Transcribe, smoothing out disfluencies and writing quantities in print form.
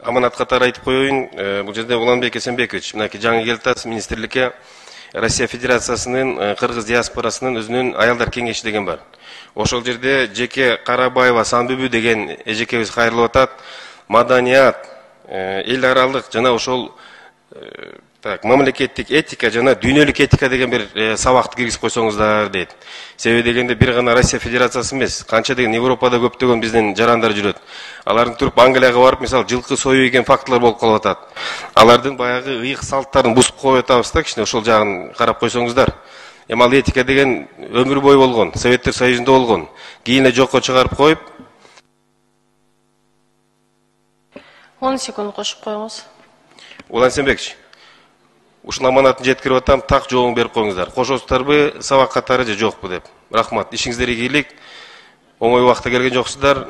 аманат катары айтып коеюн, бул жерде Уланбек Эсенбекович, мынакей жаңы келип атасыз министрликке Россия Федерациясынын кыргыз диаспорасынын өзүнүн аялдар кеңеши деген бар. Ошол жерде Жеке Карабаева Санбүбү деген эжекебиз кайрылып атат. Маданият, эл аралык жана ошол мамлекеттик этика жана дүйнөлүк этика деген бир сабакты киргизип койсоңуздар дейт. Себеби дегенде бир гана Россия Федерациясы эмес, канча деген Европада көптөгөн биздин жарандар жүрөт. Алардын туруп Англияга барып, мисалы, жылкы союу деген фактылар болуп калып атат. Алардын баягы ыйык салттарын бузуп коюп атабыз да, кичине ошол жагын карап койсоңуздар. Ал этика деген өмүр бою болгон, Советтер Союзунда болгон. Кийин жокко чыгарып коюп. 10 секунд кошуп коюңуз. Улан Эсенбекович, ушул аманатын жеткирип атам, так жообун берип коюңуздар. Кошосуздарбы сабак катары же жокпу деп. Рахмат. Ишиңиздер ийгилик. Оңой убакта келген жоксуздар.